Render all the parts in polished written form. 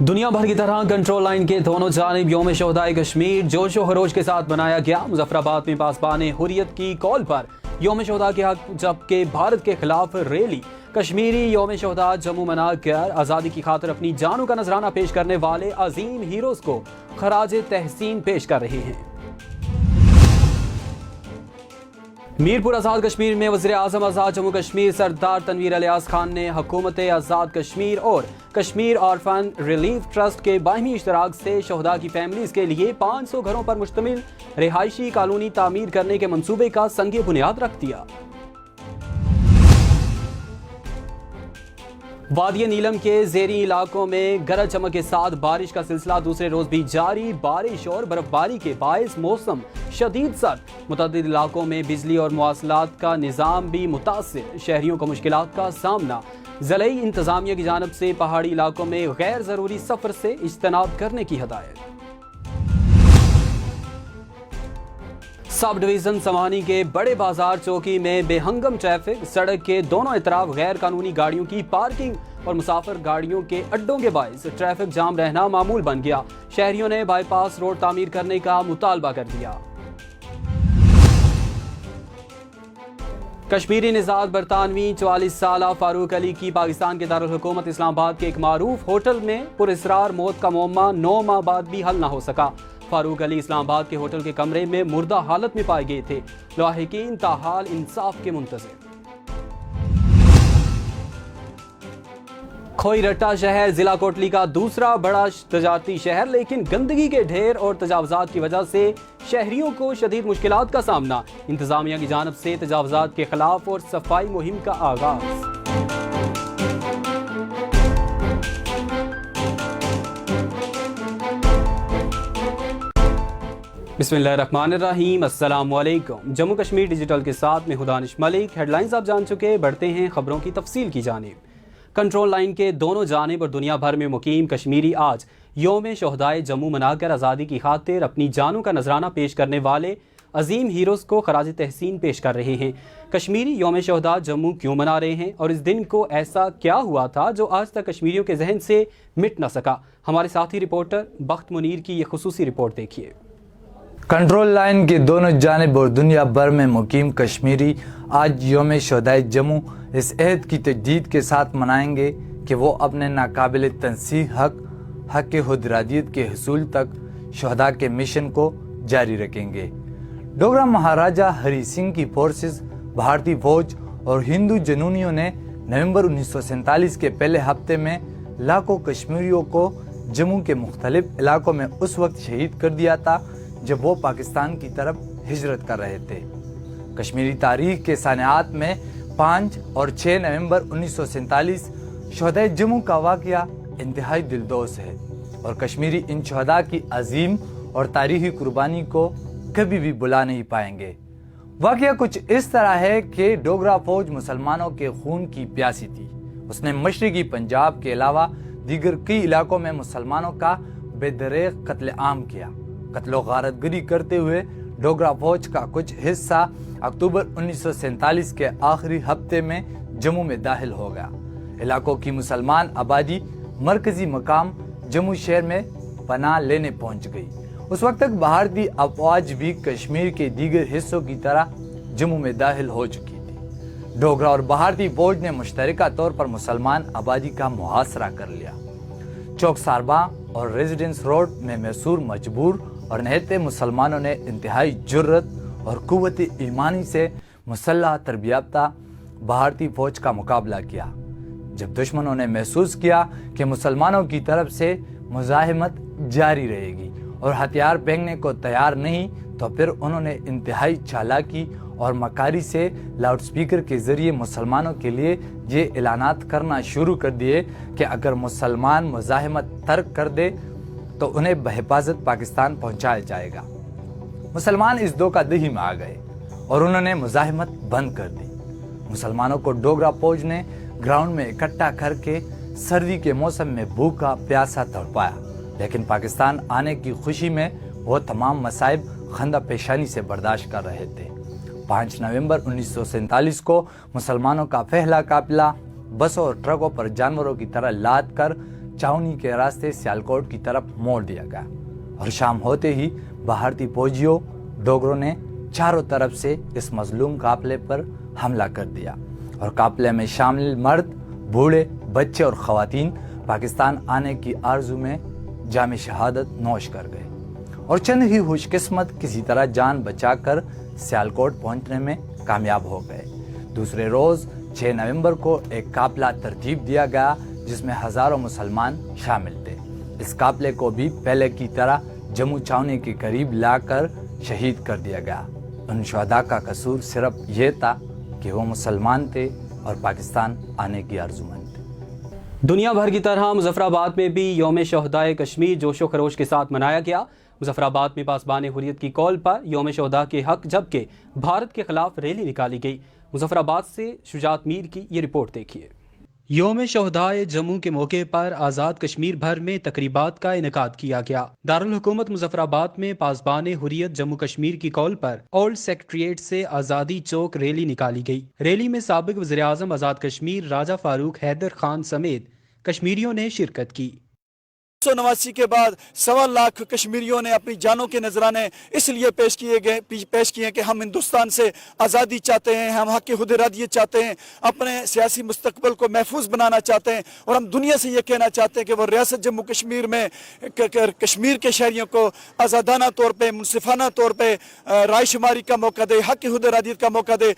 दुनिया भर की तरह कंट्रोल लाइन के दोनों जानिब यौम शोहदाए कश्मीर जोश व खरोश के साथ मनाया गया। मुजफ्फराबाद में पासबान हुर्रियत की कॉल पर यौम शोहदा के हक जबकि भारत के खिलाफ रैली। कश्मीरी यौम शोहदा जम्मू मनाकर आज़ादी की खातिर अपनी जानों का नजराना पेश करने वाले अजीम हीरोज को खराज तहसीन पेश कर रहे हैं। मीरपुर आज़ाद कश्मीर में वज़ीर आज़म आज़ाद जम्मू कश्मीर सरदार तनवीर अलियास खान ने हुकूमत आज़ाद कश्मीर और कश्मीर ऑर्फन रिलीफ ट्रस्ट के बाहिमी इश्तराक से शोहदा की फैमिलीज के लिए 500 घरों पर मुश्तमिल रिहायशी कॉलोनी तामीर करने के मंसूबे का संग बुनियाद रख दिया। वादी नीलम के ज़ेरी इलाकों में गरज चमक के साथ बारिश का सिलसिला दूसरे रोज भी जारी। बारिश और बर्फबारी के बायस मौसम शदीद सर्द। मुतअद्दिद इलाकों में बिजली और मवासलात का निज़ाम भी मुतासिर। शहरियों को मुश्किलात का सामना। ज़िलई इंतजामिया की जानिब से पहाड़ी इलाकों में गैर ज़रूरी सफ़र से इज्तनाब करने की हदायत। सब डिवीजन समानी के बड़े बाजार चौकी में बेहंगम ट्रैफिक। सड़क के दोनों इतराफ गैर कानूनी गाड़ियों की पार्किंग और मुसाफिर गाड़ियों के अड्डों के बायस ट्रैफिक जाम रहना मामूल बन गया। शहरियों ने बाईपास रोड तामीर करने का मुतालबा कर दिया। कश्मीरी निजात बरतानवी 44 साल फारूक अली की पाकिस्तान के दारुल हुकूमत इस्लामाबाद के एक मारूफ होटल में पुरस्रार मौत का मुअम्मा 9 माह बाद भी हल न हो सका। फारूक अली इस्लामाबाद के होटल के कमरे में मुर्दा हालत में पाए गए थे। लाहिकीन ताहाल इंसाफ के मुंतज़िर। खोईरट्टा शहर जिला कोटली का दूसरा बड़ा तजारती शहर, लेकिन गंदगी के ढेर और तजावजात की वजह से शहरियों को शदीद मुश्किलात का सामना। इंतजामिया की जानिब से तजावजात के खिलाफ और सफाई मुहिम का आगाज। बिस्मिल्लाहिर्रहमानिर्रहीम, अस्सलामुअलैकुम। जम्मू कश्मीर डिजिटल के साथ में दानिश मलिक। हेडलाइंस आप जान चुके, बढ़ते हैं खबरों की तफसील की जानिब। कंट्रोल लाइन के दोनों जानिब और दुनिया भर में मुकीम कश्मीरी आज यौम शोहदाए जम्मू मनाकर आज़ादी की खातिर अपनी जानों का नजराना पेश करने वाले अजीम हीरोज़ को खराज तहसीन पेश कर रहे हैं। कश्मीरी यौम शोहदा जम्मू क्यों मना रहे हैं और इस दिन को ऐसा क्या हुआ था जो आज तक कश्मीरियों के जहन से मिट न सका? हमारे साथी रिपोर्टर बख्त मुनीर की ये खुसूसी रिपोर्ट देखिए। कंट्रोल लाइन की दोनों जानिब और दुनिया भर में मुकीम कश्मीरी आज यौम शोहदाए जम्मू इस अहद की तजदीद के साथ मनाएंगे कि वो अपने नाकाबिल तनसीह हक खुदरादियत के हसूल तक शोहदा के मिशन को जारी रखेंगे। डोगरा महाराजा हरी सिंह की फोर्सेस, भारतीय फौज और हिंदू जनूनियों ने नवंबर 1947 के पहले हफ्ते में लाखों कश्मीरियों को जम्मू के मुख्तलिफ इलाकों में उस वक्त शहीद कर दिया था जब वो पाकिस्तान की तरफ हिजरत कर रहे थे। कश्मीरी तारीख के सानियात में 5 और 6 नवंबर 1947 शोहदाए जम्मू का वाक़या इंतहाई दिलदोज़ है और कश्मीरी इन शोहदा की अजीम और तारीखी कुर्बानी को कभी भी भुला नहीं पाएंगे। वाक़या कुछ इस तरह है कि डोगरा फौज मुसलमानों के खून की प्यासी थी। उसने मशरकी पंजाब के अलावा दीगर कई इलाकों में मुसलमानों का बेदरेग कत्ल आम किया। कत्लो गारतगरी करते हुए डोगरा फौज का कुछ हिस्सा अक्टूबर 1947 के आखिरी हफ्ते में जम्मू में दाखिल हो गया। इलाकों की मुसलमान आबादी मरकजी मकाम जम्मू शहर में पनाह लेने पहुंच गई। उस वक्त तक भारतीय अफवाज भी कश्मीर के दीगर हिस्सों की तरह जम्मू में दाखिल हो चुकी थी। डोगरा और भारतीय फौज ने मुश्तरका तौर पर मुसलमान आबादी का मुहासरा कर लिया। चौक सारबा और रेजिडेंस रोड में मैसूर मजबूर और नहते मुसलमानों ने इंतहाई जुर्रत और कुव्वत ईमानी से मुसल्लह तरबियाफ्ता भारतीय फौज का मुकाबला किया। जब दुश्मनों ने महसूस किया कि मुसलमानों की तरफ से मुजाहिमत जारी रहेगी और हथियार फेंकने को तैयार नहीं, तो फिर उन्होंने इंतहाई चालाकी और मकारी से लाउडस्पीकर के जरिए मुसलमानों के लिए ये ऐलानात करना शुरू कर दिए कि अगर मुसलमान मुजाहिमत तर्क कर दे तो उन्हें बहिफाजत पाकिस्तान पहुंचाया जाएगा। मुसलमान इस धोखाधड़ी में आ गए और उन्होंने मुजाहिमत बंद कर दी। मुसलमानों को डोगरा फौज ने ग्राउंड में इकट्ठा करके सर्दी के मौसम में भूखा प्यासा तड़पाया, लेकिन पाकिस्तान आने की खुशी में वो तमाम मसाइब खंदा पेशानी से बर्दाश्त कर रहे थे। 5 नवंबर 1947 को मुसलमानों का पहला काफिला बसों और ट्रकों पर जानवरों की तरह लाद कर चावनी के रास्ते सियालकोट की तरफ मोड़ दिया गया और शाम होते ही भारतीय फौजियों डोगरों ने चारों तरफ से इस मजलूम काफिले पर हमला कर दिया और काफिले में शामिल मर्द, बूढ़े, बच्चे और खवातीन पाकिस्तान आने की आरजू में जाम शहादत नोश कर गए और चंद ही खुशकिस्मत किसी तरह जान बचाकर सियालकोट पहुंचने में कामयाब हो गए। दूसरे रोज 6 नवंबर को एक काफिला तरतीब दिया गया जिसमें हजारों मुसलमान शामिल थे। इस काफिले को भी पहले की तरह जम्मू छावनी के करीब लाकर शहीद कर दिया गया। उन शहदा का कसूर सिर्फ ये था कि वो मुसलमान थे और पाकिस्तान आने की आरज़ूमंद थे। दुनिया भर की तरह मुजफ्फराबाद में भी यौम शहदाए कश्मीर जोशो खरोश के साथ मनाया गया। मुजफ्फराबाद में पासबान हुर्रियत की कॉल पर यौम शहदा के हक जबकि भारत के खिलाफ रैली निकाली गई। मुजफ्फराबाद से शुजात मीर की ये रिपोर्ट देखिए। यौम शहदाए जम्मू के मौके पर आज़ाद कश्मीर भर में तकरीबात का इनेकाद किया गया। दारुल हुकूमत मुजफ्फराबाद में पासबान हुर्रियत जम्मू कश्मीर की कॉल पर ओल्ड सेक्रेटेरिएट से आज़ादी चौक रैली निकाली गई। रैली में साबिक वज़ीर आज़म आज़ाद कश्मीर राजा फारूक हैदर खान समेत कश्मीरियों ने शिरकत की। 1989 के बाद 1.25 लाख कश्मीरियों ने अपनी जानों के नजराने इसलिए पेश किए कि हम हिंदुस्तान से आज़ादी चाहते हैं, हम हक खुद इरादियत चाहते हैं, अपने सियासी मुस्तकबिल को महफूज बनाना चाहते हैं और हम दुनिया से ये कहना चाहते हैं कि वो रियासत जम्मू कश्मीर में कश्मीर के शहरियों को आज़ादाना तौर पर, मुनसिफाना तौर पर रायशुमारी का मौका दे, हक खुद इरादियत का मौका दे।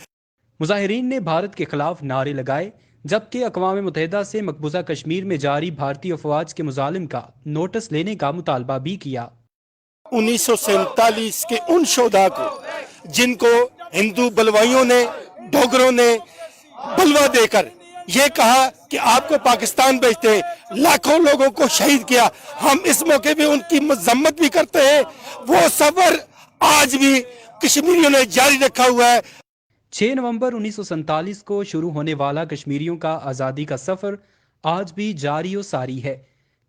मुजाहिरीन ने भारत के खिलाफ नारे लगाए जबकि अक़वाम मुत्तहिदा से मकबूजा कश्मीर में जारी भारतीय अफवाज के मुजालिम का नोटिस लेने का मुतालबा भी किया। 1947 के उन शोधा को जिनको हिंदू बलवाइयों ने, डोगरों ने बलवा देकर ये कहा कि आपको पाकिस्तान भेजते, लाखों लोगों को शहीद किया, हम इस मौके पे उनकी मजम्मत भी करते हैं। वो सफर आज भी कश्मीरियों ने जारी रखा हुआ है। 6 नवंबर 1947 को शुरू होने वाला कश्मीरियों का आज़ादी का सफ़र आज भी जारी व सारी है।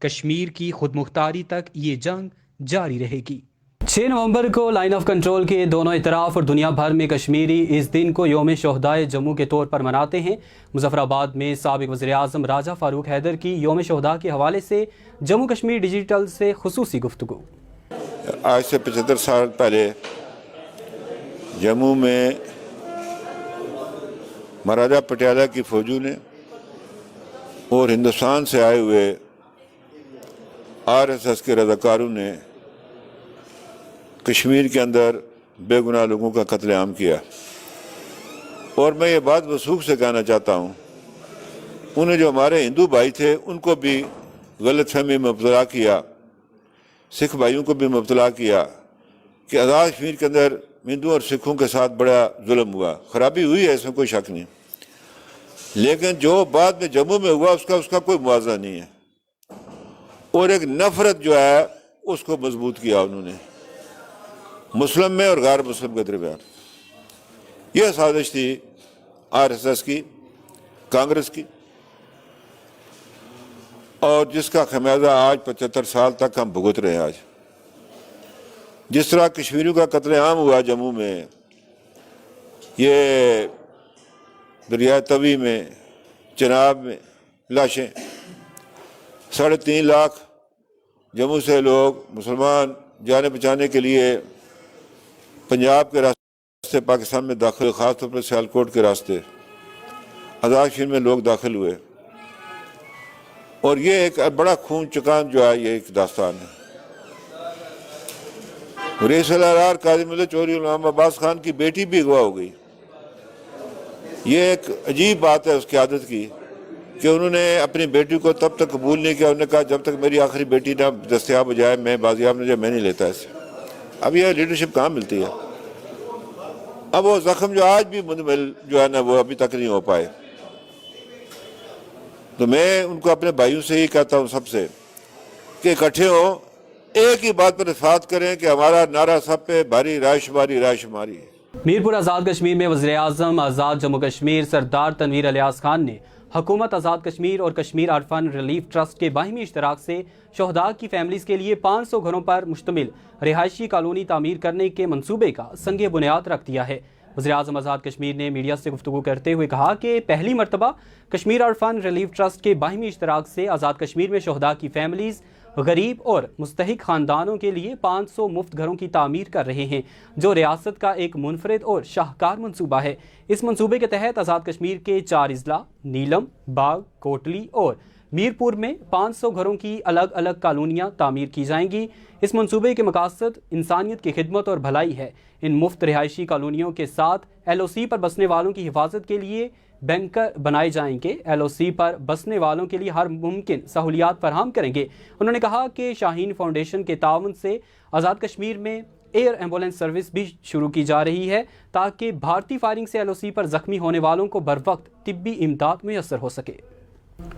कश्मीर की खुद मुख्तारी तक ये जंग जारी रहेगी। 6 नवंबर को लाइन ऑफ कंट्रोल के दोनों इतराफ और दुनिया भर में कश्मीरी इस दिन को यौम शहदाए जम्मू के तौर पर मनाते हैं। मुजफ्फराबाद में साबिक वज़ीर आज़म राजा फारूक हैदर की यौम शहदा के हवाले से जम्मू कश्मीर डिजिटल से खुसूसी गुफ्तगू। आज से 75 साल पहले जम्मू में महाराजा पटियाला की फौजों ने और हिंदुस्तान से आए हुए आरएसएस के रज़ाकारों ने कश्मीर के अंदर बेगुनाह लोगों का कत्लेआम किया। और मैं ये बात वसूख से कहना चाहता हूँ, उन्हें जो हमारे हिंदू भाई थे उनको भी गलतफहमी में मुब्तला किया, सिख भाइयों को भी मुब्तला किया कि आज़ाद कश्मीर के अंदर हिंदू और सिखों के साथ बड़ा जुल्म हुआ। खराबी हुई है, इसमें कोई शक नहीं, लेकिन जो बाद में जम्मू में हुआ उसका कोई मुआवजा नहीं है। और एक नफरत जो है उसको मजबूत किया उन्होंने मुस्लिम में और गैर मुस्लिम के दरमियान। यह साजिश थी आरएसएस की, कांग्रेस की, और जिसका खमियाजा आज 75 साल तक हम भुगत रहे हैं। आज जिस तरह कश्मीरियों का कत्लेआम हुआ जम्मू में, ये दरिया तवी में, चिनाब में लाशें, 3.5 लाख जम्मू से लोग मुसलमान जाने बचाने के लिए पंजाब के रास्ते पाकिस्तान में दाखिल, ख़ासतौर पर सियालकोट के रास्ते आज़ाद कश्मीर में लोग दाखिल हुए। और ये एक बड़ा खून चुकान जो है, ये एक दास्तान है। रेसलार काज़ी चौधरी गुलाम अब्बास खान की बेटी भी अगवा हो गई। ये एक अजीब बात है उसकी आदत की कि उन्होंने अपनी बेटी को तब तक कबूल नहीं किया। उन्होंने कहा जब तक मेरी आखिरी बेटी ना दस्तयाब हो जाए, मैं बाजियाब नहीं जाए, मैं नहीं लेता इसे। अब यह लीडरशिप कहाँ मिलती है? अब वो जख्म जो आज भी मुंदमिल जो है ना, वो अभी तक नहीं हो पाए। तो मैं उनको अपने भाइयों से ही कहता हूँ सबसे कि इकट्ठे हो, एक ही बात पर इत्तेफाक करें कि हमारा नारा सब पे भारी रायशुमारी रायशुमारी। मीरपुर आज़ाद कश्मीर में वज़ीर आज़म आज़ाद जम्मू कश्मीर सरदार तनवीर अलियास खान ने हुकूमत आज़ाद कश्मीर और कश्मीर अरफन रिलीफ ट्रस्ट के बाहिमी इश्तराक से शहदा की फैमिलीज के लिए 500 घरों पर मुश्तमिल रिहायशी कॉलोनी तामीर करने के मंसूबे का संगे बुनियाद रख दिया है। वज़ीर-ए-आज़म आज़ाद कश्मीर ने मीडिया से गुफ्तगू करते हुए कहा कि पहली मरतबा कश्मीर अरफान रिलीफ ट्रस्ट के बाहिमी इश्तराक से आज़ाद कश्मीर में शहदा की फैमिलीज़ गरीब और मुस्तहिक ख़ानदानों के लिए 500 मुफ्त घरों की तामीर कर रहे हैं, जो रियासत का एक मुनफरिद और शाहकार मनसूबा है। इस मनसूबे के तहत आज़ाद कश्मीर के 4 अजला नीलम, बाग, कोटली और मीरपुर में 500 घरों की अलग अलग कॉलोनियाँ तामीर की जाएंगी। इस मनसूबे के मकसद इंसानियत की खिदमत और भलाई है। इन मुफ्त रिहायशी कॉलोनियों के साथ LOC पर बसने वालों की हिफाजत के लिए बैंकर बनाए जाएंगे। LOC पर बसने वालों के लिए हर मुमकिन सहूलियात फराहम करेंगे। उन्होंने कहा कि शाहीन फाउंडेशन के ताउन से आज़ाद कश्मीर में एयर एम्बुलेंस सर्विस भी शुरू की जा रही है, ताकि भारतीय फायरिंग से LOC पर जख्मी होने वालों को बर वक्त तिब्बी इमदाद मुयस्सर हो सके।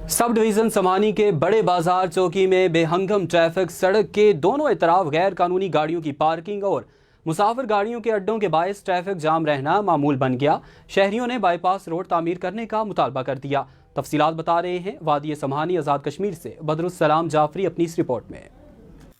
सब डिवीज़न समानी के बड़े बाजार चौकी में बेहंगम ट्रैफिक, सड़क के दोनों इतराफ गैर कानूनी गाड़ियों की पार्किंग और मुसाफिर गाड़ियों के अड्डों के बायस ट्रैफिक जाम रहना मामूल बन गया। शहरियों ने बाईपास रोड तामीर करने का मुतालबा कर दिया। तफसीलात बता रहे हैं वादी समानी आज़ाद कश्मीर से बदरुस्सलाम जाफरी अपनी इस रिपोर्ट में।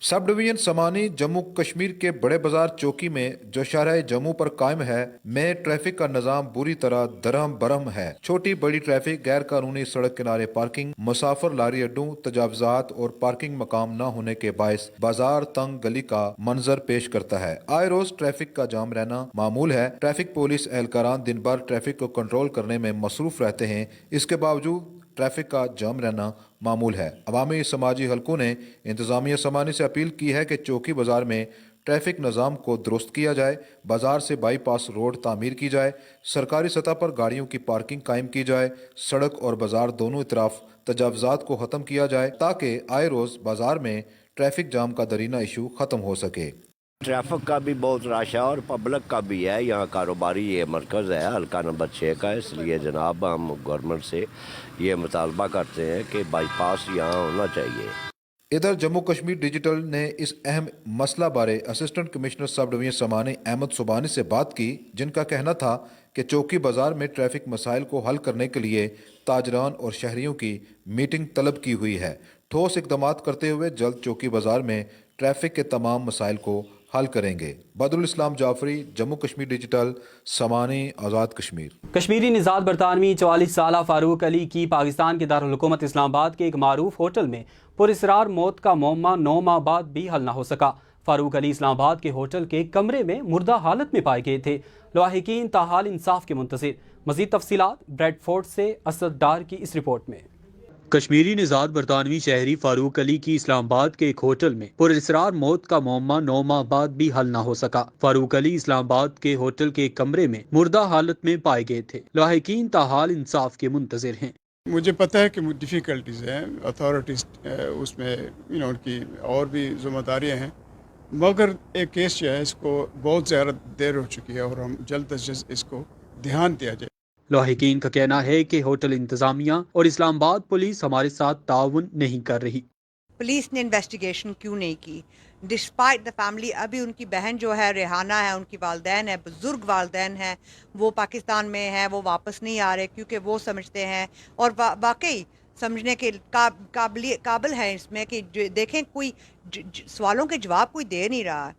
सब डिवीजन समानी जम्मू कश्मीर के बड़े बाजार चौकी में जो शहर जम्मू पर कायम है में ट्रैफिक का निजाम बुरी तरह दरहम बरहम है। छोटी बड़ी ट्रैफिक, गैर कानूनी सड़क किनारे पार्किंग, मुसाफिर लारी अड्डों, तजावजात और पार्किंग मकाम न होने के बायस बाजार तंग गली का मंजर पेश करता है। आए रोज ट्रैफिक का जाम रहना मामूल है। ट्रैफिक पुलिस एहलकारान दिन भर ट्रैफिक को कंट्रोल करने में मसरूफ रहते हैं, इसके बावजूद ट्रैफिक का जाम रहना मामूल है। अवामी समाजी हलकों ने इंतजामिया समानी से अपील की है कि चौकी बाजार में ट्रैफिक निज़ाम को दुरुस्त किया जाए, बाजार से बाईपास रोड तामीर की जाए, सरकारी सतह पर गाड़ियों की पार्किंग कायम की जाए, सड़क और बाजार दोनों तरफ तजावजात को ख़त्म किया जाए, ताकि आए रोज़ बाजार में ट्रैफिक जाम का दरीना इशू ख़त्म हो सके। ट्रैफिक का भी बहुत रश है और पब्लिक का भी है। यहाँ कारोबारी ये मरकज़ है हल्का नंबर 6 का, इसलिए जनाब हम गवर्नमेंट से ये मुतालबा करते हैं कि बाईपास यहाँ होना चाहिए। इधर जम्मू कश्मीर डिजिटल ने इस अहम मसला बारे assistant commissioner sub division Samahni Ahmed Subhani से बात की, जिनका कहना था कि चौकी बाजार में ट्रैफिक मसाइल को हल करने के लिए ताजरान और शहरियों की मीटिंग तलब की हुई है। ठोस इकदाम करते हुए जल्द चौकी बाजार में ट्रैफिक के तमाम मसाइल को हल करेंगे। बदरुल इस्लाम जाफरी, जम्मू कश्मीर डिजिटल, समानी, आज़ाद कश्मीर। कश्मीरी निजात बरतानवी 44 साला फारूक अली की पाकिस्तान के दारुल हुकूमत इस्लामाबाद के एक मारूफ होटल में पुरस्रार मौत का मौमा 9 माह बाद भी हल न हो सका। फारूक अली इस्लामाबाद के होटल के कमरे में मुर्दा हालत में पाए गए थे। लाहिकीन ताहाल इंसाफ के मुंतज़िर। मज़ीद तफसीलात ब्रेडफोर्ड से असद डार की इस रिपोर्ट में। कश्मीरी निजात बरतानवी शहरी फारूक अली की इस्लामाबाद के एक होटल में पुरस्रार मौत का मौमा 9 माह बाद भी हल न हो सका। फारूक अली इस्लामाबाद के होटल के कमरे में मुर्दा हालत में पाए गए थे। लाहिकीन ताहाल इंसाफ के मुंतज़िर हैं। मुझे पता है कि डिफ़िकल्टीज़ हैं, अथॉरिटीज़ उसमें उनकी और भी ज़िम्मेदारियाँ हैं, मगर एक केस जो है इसको बहुत ज़्यादा देर हो चुकी है और हम जल्द अज जल्द इसको ध्यान दिया जाए। लाहिकीन का कहना है कि होटल इंतजामिया और इस्लामाबाद पुलिस हमारे साथ ताउन नहीं कर रही। पुलिस ने इन्वेस्टिगेशन क्यों नहीं की? डिस्पाइट द फैमिली, अभी उनकी बहन जो है रेहाना है, उनकी वालदैन है, बुजुर्ग वालदैन है, वो पाकिस्तान में है, वो वापस नहीं आ रहे क्योंकि वो समझते हैं और वाकई समझने के काबिल है इसमें कि देखें कोई सवालों के जवाब कोई दे नहीं रहा।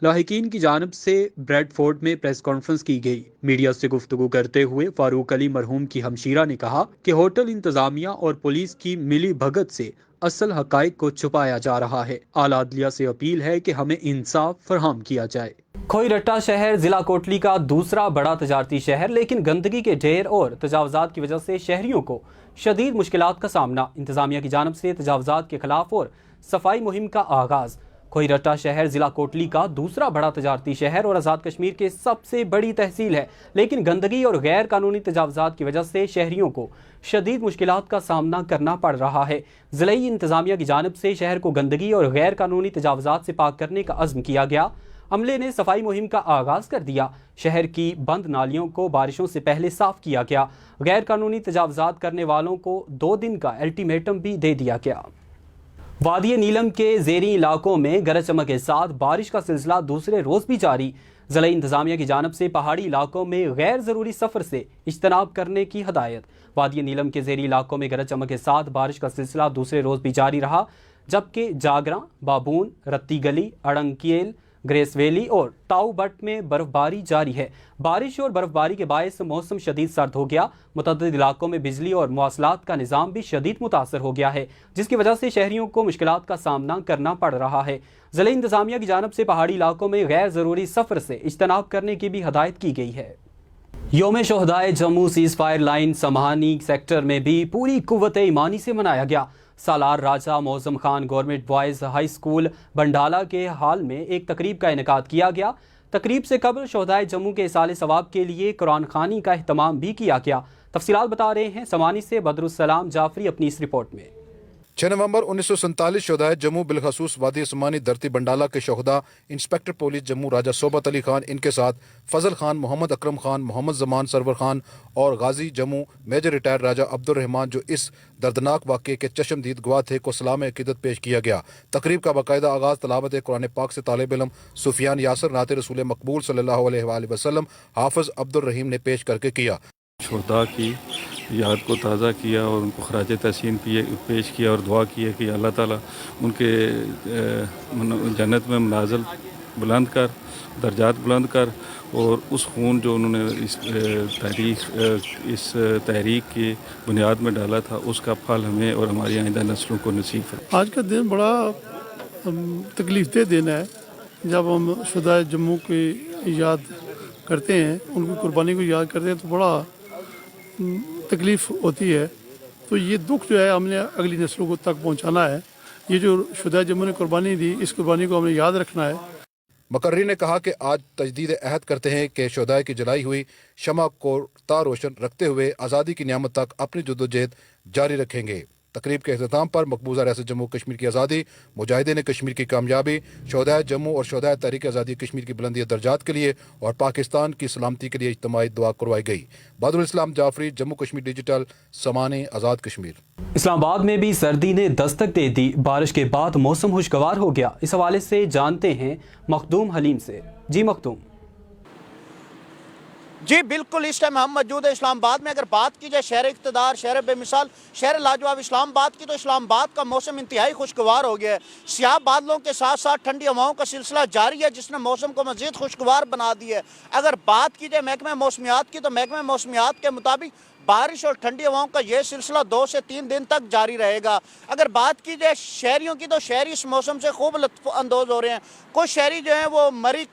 लाहिकीन की जानिब से ब्रेडफोर्ड में प्रेस कॉन्फ्रेंस की गई। मीडिया से गुफ्तगू करते हुए फारूक अली मरहूम की हमशीरा ने कहा कि होटल इंतजामिया और पुलिस की मिली भगत से असल हकाइक को छुपाया जा रहा है। आला अदलिया से अपील है कि हमें इंसाफ फराहम किया जाए। खोईरट्टा शहर जिला कोटली का दूसरा बड़ा तजारती शहर, लेकिन गंदगी के ढेर और तजावजात की वजह से शहरियों को शदीद मुश्किलात का सामना। इंतजामिया की जानिब से तजावजात के खिलाफ और सफाई मुहिम का आगाज। खोईरट्टा शहर जिला कोटली का दूसरा बड़ा तजारती शहर और आज़ाद कश्मीर के सबसे बड़ी तहसील है, लेकिन गंदगी और गैर कानूनी तजावजात की वजह से शहरियों को शदीद मुश्किलात का सामना करना पड़ रहा है। ज़िलाई इंतजामिया की जानिब से शहर को गंदगी और गैर कानूनी तजावजात से पाक करने का अज़्म किया गया। अमले ने सफाई मुहिम का आगाज़ कर दिया। शहर की बंद नालियों को बारिशों से पहले साफ किया गया। गैर कानूनी तजावजात करने वालों को 2 दिन का अल्टीमेटम भी दे दिया गया। वादी नीलम के ज़ेरी इलाकों में गरज चमक के साथ बारिश का सिलसिला दूसरे रोज़ भी जारी। ज़िला इंतजामिया की जानिब से पहाड़ी इलाकों में गैर ज़रूरी सफ़र से इज्तनाब करने की हदायत। वादी नीलम के ज़ेरी इलाकों में गरज चमक के साथ बारिश का सिलसिला दूसरे रोज़ भी जारी रहा, जबकि जागरा, बाबून, रत्ती गली, अड़ंकियल, ग्रेस वैली और ताऊ बट में बर्फबारी जारी है। बारिश और बर्फबारी के बायस मौसम शदीद सर्द हो गया। मुतअद्दिद इलाकों में बिजली और मवासलात का निज़ाम भी शदीद मुतासर हो गया है, जिसकी वजह से शहरियों को मुश्किलात का सामना करना पड़ रहा है। ज़िला इंतज़ामिया की जानिब से पहाड़ी इलाकों में गैर ज़रूरी सफ़र से इज्तनाब करने की भी हदायत की गई है। योम शोहदाए Jammu ceasefire line Samahni sector में भी पूरी कुव्वत ईमानी से मनाया गया। सालार Raja Moazzam Khan government boys high school Bandala के हाल में एक तकरीब का इनेकाद किया गया। तकरीब से कबल शोहदाए जम्मू के इसाले सवाब के लिए कुरान खानी का अहतमाम भी किया गया। तफसीलात बता रहे हैं समानी से बदरुस्सलाम जाफरी अपनी इस रिपोर्ट में। 6 नवंबर 1947 शोहदाए जम्मू बिलखसूस वादी समानी धरती बंडाला के शोहदा इंस्पेक्टर पुलिस जम्मू राजा सोबत अली खान, इनके साथ फजल खान, मोहम्मद अकरम खान, मोहम्मद जमान सरवर खान और गाजी जम्मू मेजर रिटायर राजा अब्दुल रहमान, जो इस दर्दनाक वाक़े के चश्मदीद गवाह थे, को सलाम अकीदत पेश किया गया। तकरीब का बाकायदा आगाज़ तलावत कुरान पाक से तालिब इल्म सुफियान यासर नाते रसूल मकबूल सल्लल्लाहु अलैहि वसल्लम हाफिज़ अब्दुल रहीम ने पेश करके किया। शोहदा की याद को ताज़ा किया और उनको खराज तहसीन पेश किया और दुआ की है कि अल्लाह ताला उनके जन्नत में मनाज़िल बुलंद कर, दर्जात बुलंद कर, और उस खून जो उन्होंने इस तहरीक की बुनियाद में डाला था, उसका फल हमें और हमारी आइंदा नस्लों को नसीब है। आज का दिन बड़ा तकलीफ दह दिन है। जब हम शुदा जम्मू की याद करते हैं, उनकी कुर्बानी को याद करते हैं, तो बड़ा तकलीफ़ होती है। तो ये दुख जो है हमने अगली नस्लों को तक पहुंचाना है। ये जो शुदा जम्मू ने कुर्बानी दी, इस कुर्बानी को हमने याद रखना है। मकर्री ने कहा कि आज तजदीद अहद करते हैं कि शोहदाए की जलाई हुई शमा को तार रोशन रखते हुए आज़ादी की नियामत तक अपनी जद्दोजहद जारी रखेंगे। तकरीब के अख्ताम पर मकबूजा रियासत जम्मू कश्मीर की आज़ादी, मुजाहिदीन कश्मीर की कामयाबी, शोहदाए जम्मू और शोहदाए तहरीक आज़ादी कश्मीर की बुलंदी दर्जात के लिए और पाकिस्तान की सलामती के लिए इज्तिमाई दुआ करवाई गई। बदरुल इस्लाम जाफरी, जम्मू कश्मीर डिजिटल, समानी, आज़ाद कश्मीर। इस्लामाबाद में भी सर्दी ने दस्तक दे दी। बारिश के बाद मौसम खुशगवार हो गया। इस हवाले से जानते हैं मखदूम हलीम से। जी मखदूम। जी बिल्कुल, इस टाइम हम मौजूद है इस्लामाबाद में। अगर बात की जाए शहर इक़्तिदार, शहर बेमिसाल, शहर लाजवाब इस्लामाबाद की, तो इस्लामाबाद का मौसम इंतहाई खुशगवार हो गया है। स्याह बादलों के साथ साथ ठंडी हवाओं का सिलसिला जारी है, जिसने मौसम को मज़ीद खुशगवार बना दिया है। अगर बात की जाए महकमे मौसमियात की, तो महकमे मौसमियात के मुताबिक बारिश और ठंडी हवाओं का यह सिलसिला 2 से 3 दिन तक जारी रहेगा। अगर बात की जाए शहरियों की, तो शहरी इस मौसम से खूब लुत्फ़ अंदोज़ हो रहे हैं। कुछ शहरी जो हैं वो मरी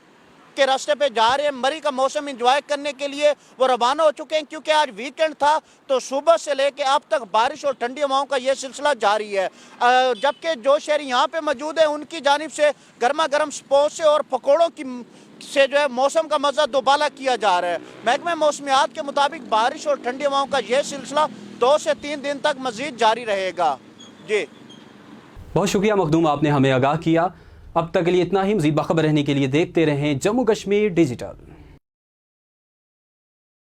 के रास्ते पे जा रहे हैं, मरी का मौसम एंजॉय करने के लिए वो रवाना हो चुके हैं, क्योंकि आज वीकेंड था। तो सुबह से लेके अब तक बारिश और ठंडी हवाओं का ये सिलसिला जारी है। जबकि जो शहरी यहाँ पे मौजूद है, उनकी जानिब से गर्मा गर्म समोसे और पकौड़ों की से जो है मौसम का मज़ा दोबाला किया जा रहा है। महकमे मौसमियात के मुताबिक बारिश और ठंडी हवाओं का यह सिलसिला 2 से 3 दिन तक मज़ीद जारी रहेगा। जी बहुत शुक्रिया मखदूम, आपने हमें आगाह किया। अब तक के लिए इतना ही। मज़ीद बाखबर रहने के लिए देखते रहें जम्मू कश्मीर डिजिटल।